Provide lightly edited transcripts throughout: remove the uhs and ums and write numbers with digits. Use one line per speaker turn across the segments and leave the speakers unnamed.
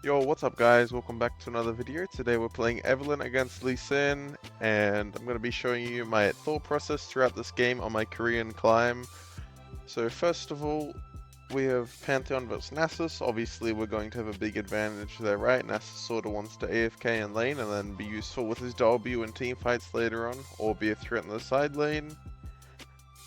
Yo, what's up guys? Welcome back to another video. Today we're playing Evelynn against Evelynn, and I'm going to be showing you my thought process throughout this game on my Korean climb. So first of all, we have Pantheon versus Nasus. Obviously we're going to have a big advantage there, right? Nasus sort of wants to AFK in lane and then be useful with his W in team fights later on, or be a threat in the side lane.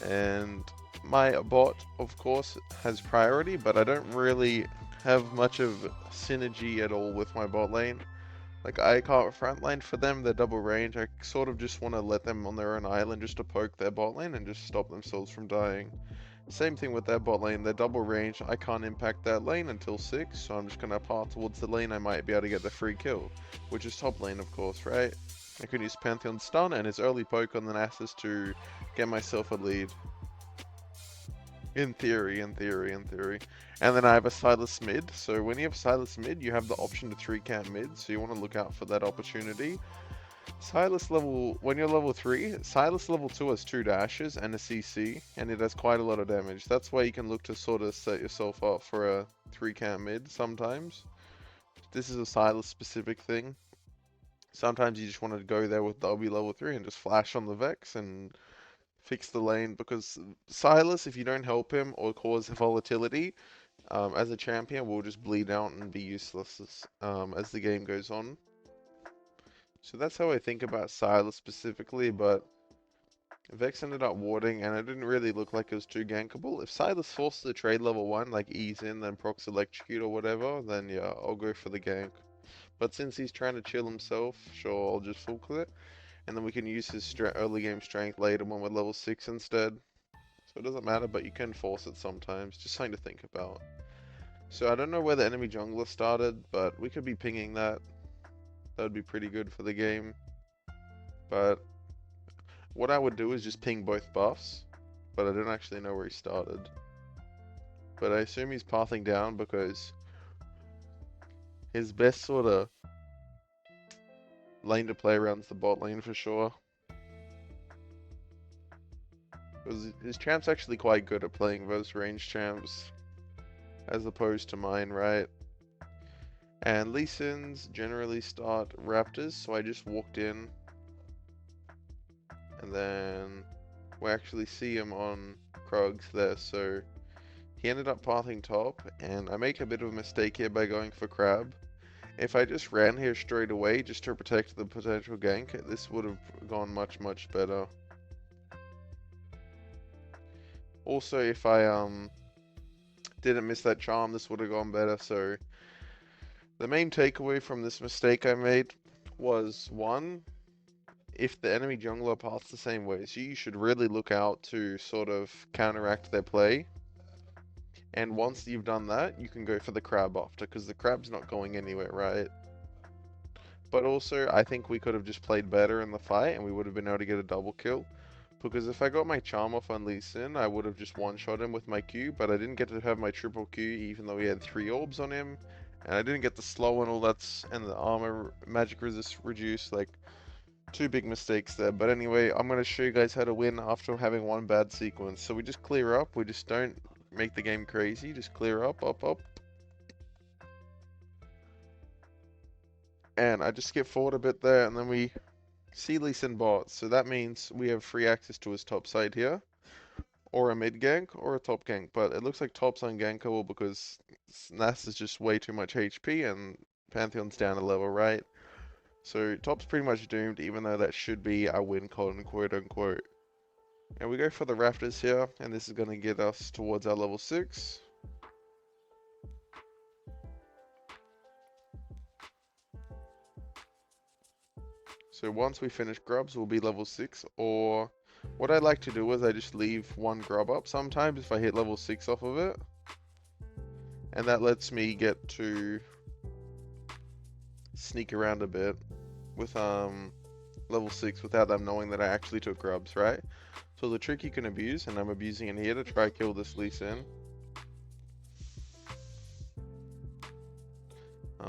And my bot, of course, has priority, but I don't really have much of synergy at all with my bot lane. Like, I can't frontline for them, they're double range. I sort of just want to let them on their own island just to poke their bot lane and just stop themselves from dying. Same thing with their bot lane, they're double range. I can't impact that lane until 6, so I'm just going to path towards the lane I might be able to get the free kill, which is top lane, of course, right? I can use Pantheon stun and his early poke on the Nasus to get myself a lead. In theory. And then I have a Silas mid, so when you have Silas mid, you have the option to 3-camp mid, so you want to look out for that opportunity. When you're level 3, Silas level 2 has 2 dashes and a CC, and it has quite a lot of damage. That's why you can look to sort of set yourself up for a 3-camp mid sometimes. This is a Silas specific thing. Sometimes you just want to go there with W level 3 and just flash on the Vex and fix the lane, because Silas, if you don't help him or cause volatility, as a champion, will just bleed out and be useless as the game goes on. So that's how I think about Silas specifically, but Vex ended up warding, and it didn't really look like it was too gankable. If Silas forces the trade level 1, like ease in, then procs electrocute or whatever, then yeah, I'll go for the gank. But since he's trying to chill himself, sure, I'll just full clip. And then we can use his early game strength later when we're level 6 instead. So it doesn't matter, but you can force it sometimes. Just something to think about. So I don't know where the enemy jungler started, but we could be pinging that. That would be pretty good for the game. But what I would do is just ping both buffs, but I don't actually know where he started. But I assume he's pathing down because his best sort of lane to play around's the bot lane for sure. Because his champ's actually quite good at playing versus range champs, as opposed to mine, right? And Lee Sins generally start Raptors, so I just walked in. And then we actually see him on Krugs there, so he ended up pathing top, and I make a bit of a mistake here by going for Crab. If I just ran here straight away just to protect the potential gank, this would have gone much better. Also, if I didn't miss that charm, this would have gone better. So the main takeaway from this mistake I made was, 1, if the enemy jungler paths the same way, so you should really look out to sort of counteract their play. And once you've done that, you can go for the crab after, because the crab's not going anywhere, right? But also, I think we could have just played better in the fight, and we would have been able to get a double kill. Because if I got my charm off on Lee Sin, I would have just one-shot him with my Q, but I didn't get to have my triple Q, even though he had 3 orbs on him. And I didn't get the slow and all that, and the armor magic resist reduced, like, 2 big mistakes there. But anyway, I'm going to show you guys how to win after having one bad sequence. So we just clear up, we just don't make the game crazy, just clear up. And I just skip forward a bit there, and then we see Lee Sin bot. So that means we have free access to his top side here, or a mid gank, or a top gank. But it looks like top's ungankable because Nas is just way too much HP, and Pantheon's down a level, right? So top's pretty much doomed, even though that should be our win, quote unquote. And we go for the Raptors here, and this is going to get us towards our level 6. So once we finish Grubs, we'll be level 6, or what I like to do is I just leave one Grub up sometimes if I hit level 6 off of it. And that lets me get to sneak around a bit with level 6 without them knowing that I actually took Grubs, right? So the trick you can abuse, and I'm abusing it here to try kill this Lee Sin.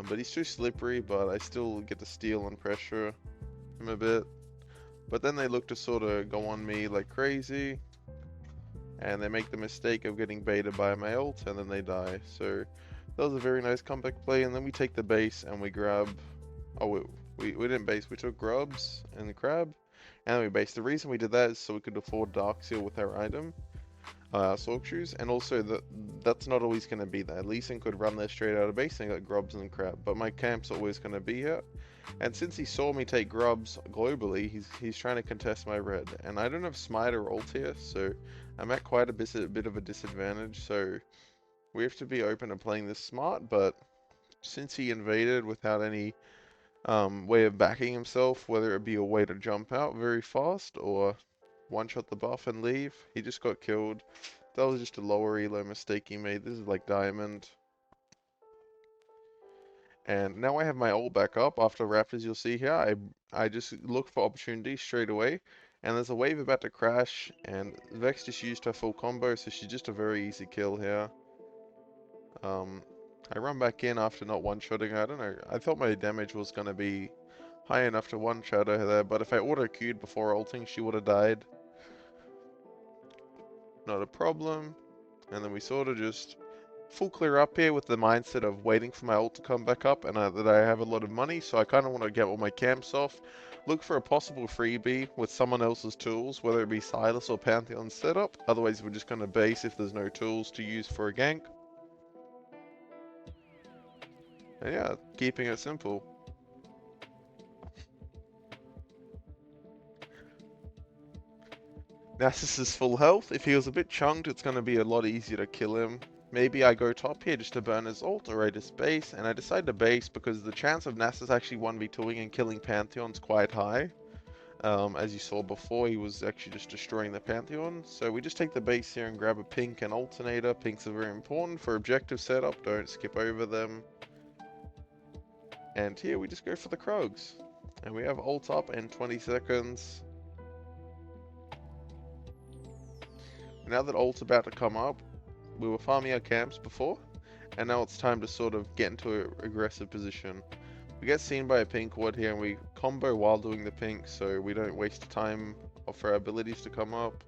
But he's too slippery, but I still get to steal and pressure him a bit. But then they look to sort of go on me like crazy, and they make the mistake of getting baited by my ult, and then they die. So That was a very nice comeback play, and then we take the base and we grab. Oh, we didn't base. We took Grubs and the Crab, and then we based. The reason we did that is so we could afford Dark Seal with our item, Sork Shoes, and also that's not always going to be there. Lee Sin could run there straight out of base and got Grubs and Crab, but my camp's always going to be here. And since he saw me take Grubs globally, he's trying to contest my red, and I don't have Smite or ult here, so I'm at quite a bit of a disadvantage. So we have to be open to playing this smart, but since he invaded without any way of backing himself, whether it be a way to jump out very fast or one-shot the buff and leave, he just got killed. That was just a lower elo mistake he made. This is like diamond. And now I have my ult back up. After Raptors, you'll see here, I just look for opportunities straight away. And there's a wave about to crash, and Vex just used her full combo, so she's just a very easy kill here. I run back in after not one-shotting her. I don't know. I thought my damage was going to be high enough to one-shot her there, but if I auto-queued before ulting, she would have died. Not a problem. And then we sort of just full clear up here with the mindset of waiting for my ult to come back up, and that I have a lot of money, so I kind of want to get all my camps off. Look for a possible freebie with someone else's tools, whether it be Silas or Pantheon setup. Otherwise, we're just going to base if there's no tools to use for a gank. And yeah, keeping it simple. Nasus is full health. If he was a bit chunked, it's going to be a lot easier to kill him. Maybe I go top here just to burn his ult, or I just base, and I decide to base because the chance of Nasus actually 1v2ing and killing Pantheon's quite high. As you saw before, he was actually just destroying the Pantheon. So we just take the base here and grab a pink and alternator. Pinks are very important for objective setup, don't skip over them. And here we just go for the Krugs. And we have ult up in 20 seconds. Now that ult's about to come up, we were farming our camps before, and now it's time to sort of get into an aggressive position. We get seen by a pink ward here, and we combo while doing the pink, so we don't waste time for our abilities to come up.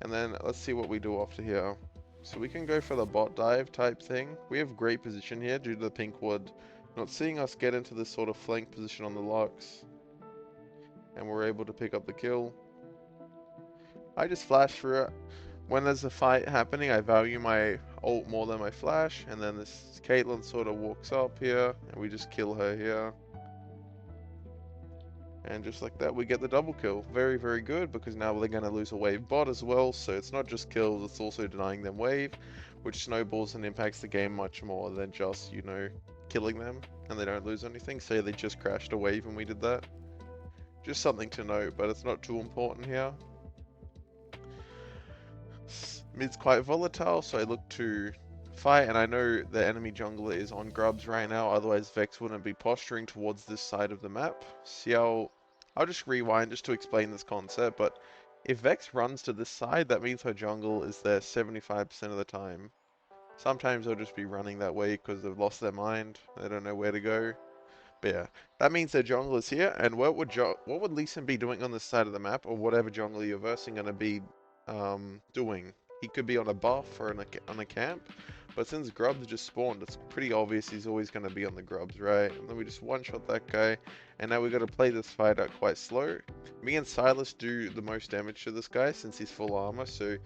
And then let's see what we do after here. So we can go for the bot dive type thing. We have great position here due to the pink ward not seeing us get into this sort of flank position on the Lux. And we're able to pick up the kill. I just flash through it. When there's a fight happening, I value my ult more than my flash, and then this Caitlyn sort of walks up here, and we just kill her here. And just like that, we get the double kill. Very, very good, because now they're going to lose a wave bot as well, so it's not just kills, it's also denying them wave, which snowballs and impacts the game much more than just, you know, killing them, and they don't lose anything. Say they just crashed a wave and we did that. Just something to note, but it's not too important here. Mid's quite volatile, so I look to fight, and I know the enemy jungler is on Grubs right now, otherwise Vex wouldn't be posturing towards this side of the map. See how... I'll just rewind just to explain this concept, but if Vex runs to this side, that means her jungle is there 75% of the time. Sometimes they'll just be running that way because they've lost their mind, they don't know where to go. But yeah, that means their jungle is here, and what would Lee Sin be doing on this side of the map, or whatever jungle you're versing gonna be doing? He could be on a buff or on a camp, but since Grubs just spawned, it's pretty obvious he's always gonna be on the Grubs, right? And then we just one-shot that guy, and now we gotta play this fight out quite slow. Me and Silas do the most damage to this guy since he's full armor, so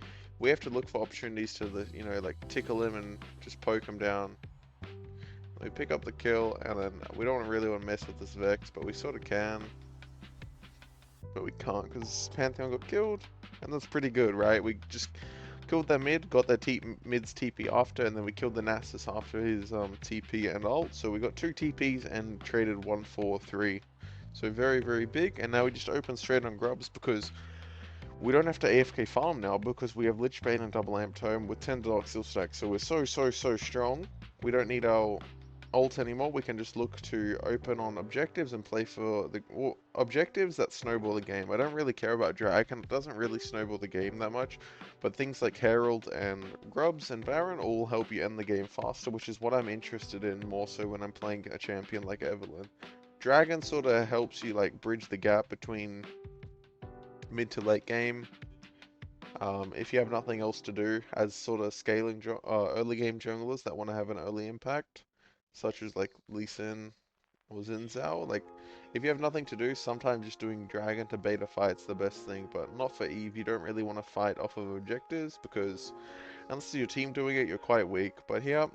we have to look for opportunities to, you know, like tickle him and just poke him down. We pick up the kill, and then we don't really want to mess with this Vex, but we sort of can. But we can't, because Pantheon got killed, and that's pretty good, right? We just killed their mid, got their mid's TP after, and then we killed the Nasus after his TP and ult. So we got 2 TPs and traded 1 for 3. So very, very big, and now we just open straight on Grubs, because we don't have to AFK farm now, because we have Lichbane and double Amp Tome with 10 Dark Seal stacks. So we're so strong. We don't need our ult anymore. We can just look to open on objectives and play for the objectives that snowball the game. I don't really care about Dragon, it doesn't really snowball the game that much, but things like Herald and Grubs and Baron all help you end the game faster, which is what I'm interested in more so when I'm playing a champion like Evelynn. Dragon sort of helps you like bridge the gap between mid to late game, If you have nothing else to do as sort of scaling early game junglers that want to have an early impact, such as like Lee Sin or Xin Zhao, like if you have nothing to do, sometimes just doing dragon to beta fight's the best thing, but not for Eve. You don't really want to fight off of objectives because unless it's your team doing it, you're quite weak. But here,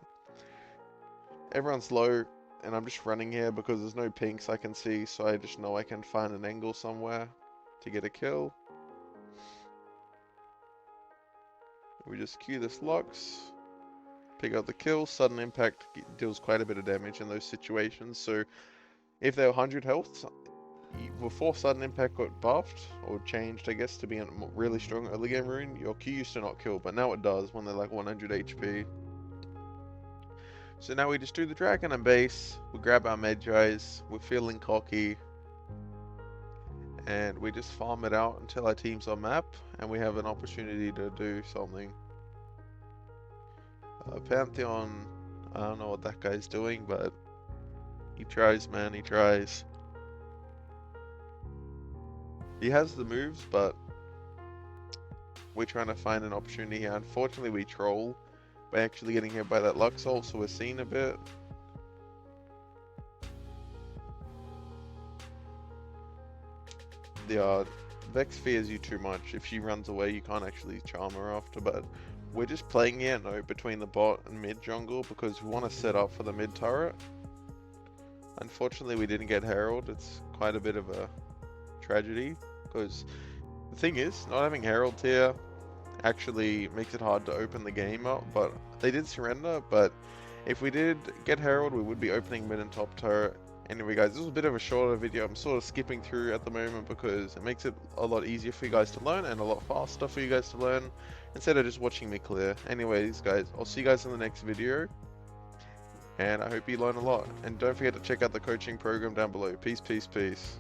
everyone's low, and I'm just running here because there's no pinks I can see, so I just know I can find an angle somewhere to get a kill. We just Q this Lux, pick up the kill. Sudden impact deals quite a bit of damage in those situations, so if they're 100 health, before sudden impact got buffed, or changed I guess to be a really strong early game rune, your Q used to not kill, but now it does when they're like 100 HP. So now we just do the dragon and base, we grab our Medjais, we're feeling cocky, and we just farm it out until our team's on map, and we have an opportunity to do something. Pantheon, I don't know what that guy's doing, but he tries, man, he tries. He has the moves, but we're trying to find an opportunity here. Unfortunately, we troll by actually getting hit by that Lux ult, so we're seeing a bit. The Vex fears you too much. If she runs away, you can't actually charm her after, but we're just playing here between the bot and mid jungle because we want to set up for the mid turret. Unfortunately, we didn't get Herald. It's quite a bit of a tragedy because the thing is, not having Herald here actually makes it hard to open the game up, but they did surrender. But if we did get Herald, we would be opening mid and top turret. Anyway guys, this was a bit of a shorter video. I'm sort of skipping through at the moment because it makes it a lot easier for you guys to learn and a lot faster for you guys to learn instead of just watching me clear. Anyways guys, I'll see you guys in the next video and I hope you learn a lot. And don't forget to check out the coaching program down below. Peace, peace, peace.